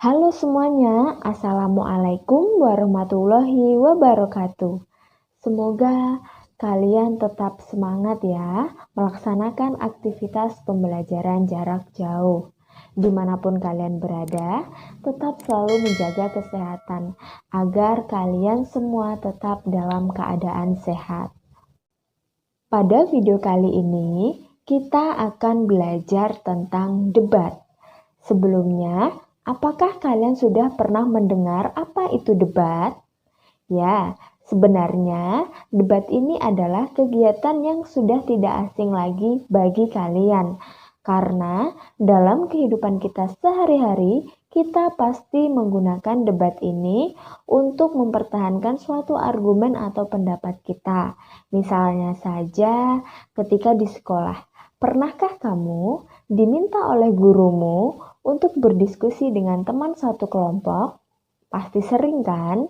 Halo semuanya, Assalamualaikum warahmatullahi wabarakatuh. Semoga kalian tetap semangat ya melaksanakan aktivitas pembelajaran jarak jauh. Dimanapun kalian berada, tetap selalu menjaga kesehatan agar kalian semua tetap dalam keadaan sehat. Pada video kali ini, kita akan belajar tentang debat. Sebelumnya, apakah kalian sudah pernah mendengar apa itu debat? Ya, sebenarnya debat ini adalah kegiatan yang sudah tidak asing lagi bagi kalian. Karena dalam kehidupan kita sehari-hari, kita pasti menggunakan debat ini untuk mempertahankan suatu argumen atau pendapat kita. Misalnya saja ketika di sekolah, pernahkah kamu diminta oleh gurumu untuk berdiskusi dengan teman satu kelompok? Pasti sering kan?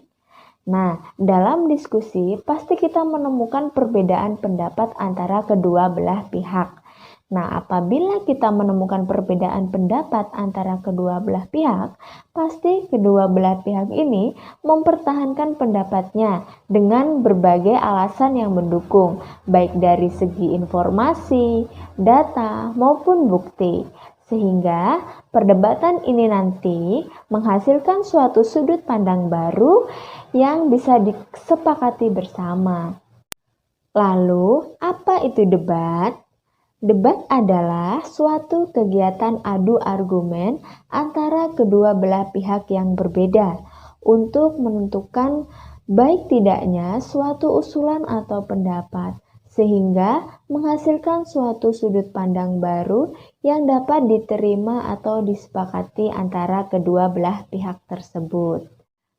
Nah, dalam diskusi pasti kita menemukan perbedaan pendapat antara kedua belah pihak. Nah, apabila kita menemukan perbedaan pendapat antara kedua belah pihak, pasti kedua belah pihak ini mempertahankan pendapatnya dengan berbagai alasan yang mendukung, baik dari segi informasi, data, maupun bukti. Sehingga perdebatan ini nanti menghasilkan suatu sudut pandang baru yang bisa disepakati bersama. Lalu, apa itu debat? Debat adalah suatu kegiatan adu argumen antara kedua belah pihak yang berbeda untuk menentukan baik tidaknya suatu usulan atau pendapat, sehingga menghasilkan suatu sudut pandang baru yang dapat diterima atau disepakati antara kedua belah pihak tersebut.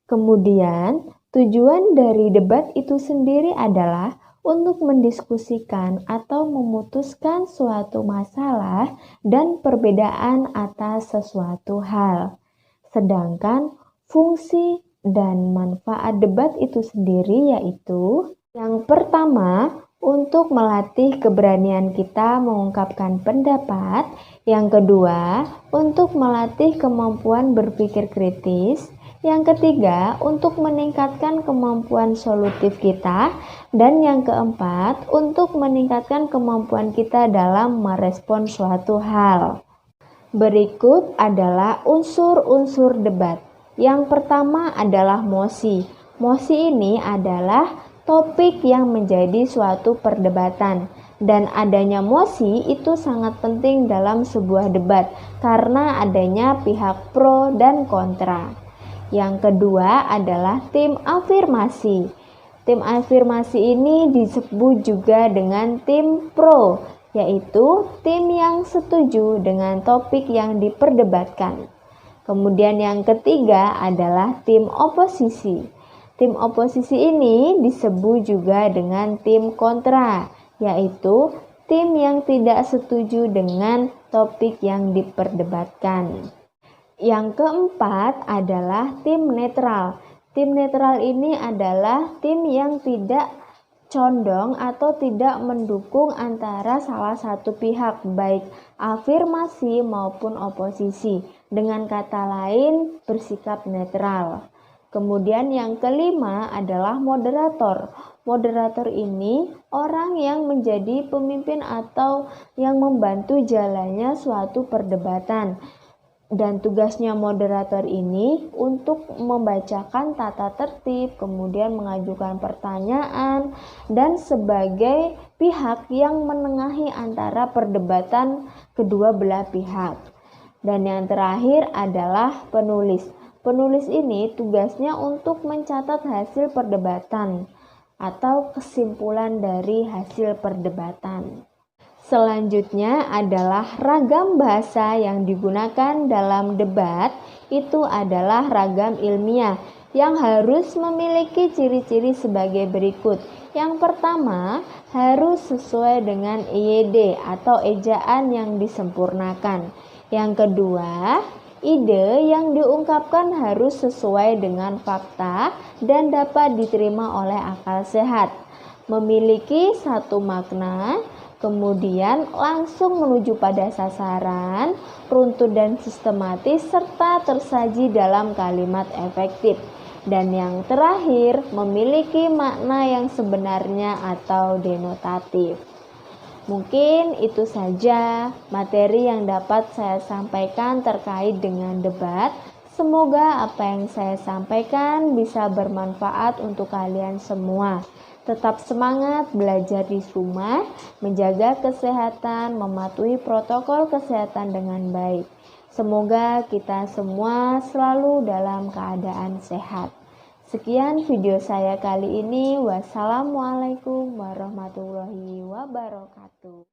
Kemudian, tujuan dari debat itu sendiri adalah untuk mendiskusikan atau memutuskan suatu masalah dan perbedaan atas sesuatu hal. Sedangkan fungsi dan manfaat debat itu sendiri yaitu yang pertama, untuk melatih keberanian kita mengungkapkan pendapat. Yang kedua, untuk melatih kemampuan berpikir kritis. Yang ketiga, untuk meningkatkan kemampuan solutif kita. Dan yang keempat, untuk meningkatkan kemampuan kita dalam merespon suatu hal. Berikut adalah unsur-unsur debat. Yang pertama adalah mosi. Mosi ini adalah topik yang menjadi suatu perdebatan. Dan adanya mosi itu sangat penting dalam sebuah debat karena adanya pihak pro dan kontra. Yang kedua adalah tim afirmasi. Tim afirmasi ini disebut juga dengan tim pro, yaitu tim yang setuju dengan topik yang diperdebatkan. Kemudian yang ketiga adalah tim oposisi. Tim oposisi ini disebut juga dengan tim kontra, yaitu tim yang tidak setuju dengan topik yang diperdebatkan. Yang keempat adalah tim netral. Tim netral ini adalah tim yang tidak condong atau tidak mendukung antara salah satu pihak, baik afirmasi maupun oposisi. Dengan kata lain, bersikap netral. Kemudian yang kelima adalah moderator. Moderator ini orang yang menjadi pemimpin atau yang membantu jalannya suatu perdebatan. Dan tugasnya moderator ini untuk membacakan tata tertib, kemudian mengajukan pertanyaan, dan sebagai pihak yang menengahi antara perdebatan kedua belah pihak. Dan yang terakhir adalah penulis. Penulis ini tugasnya untuk mencatat hasil perdebatan atau kesimpulan dari hasil perdebatan. Selanjutnya adalah ragam bahasa yang digunakan dalam debat. Itu adalah ragam ilmiah yang harus memiliki ciri-ciri sebagai berikut. Yang pertama, harus sesuai dengan EYD atau ejaan yang disempurnakan. Yang kedua, ide yang diungkapkan harus sesuai dengan fakta dan dapat diterima oleh akal sehat. Memiliki satu makna, Kemudian langsung menuju pada sasaran, runtut dan sistematis, serta tersaji dalam kalimat efektif. Dan yang terakhir, memiliki makna yang sebenarnya atau denotatif. Mungkin itu saja materi yang dapat saya sampaikan terkait dengan debat. Semoga apa yang saya sampaikan bisa bermanfaat untuk kalian semua. Tetap semangat belajar di rumah, menjaga kesehatan, mematuhi protokol kesehatan dengan baik. Semoga kita semua selalu dalam keadaan sehat. Sekian video saya kali ini. Wassalamualaikum warahmatullahi wabarakatuh.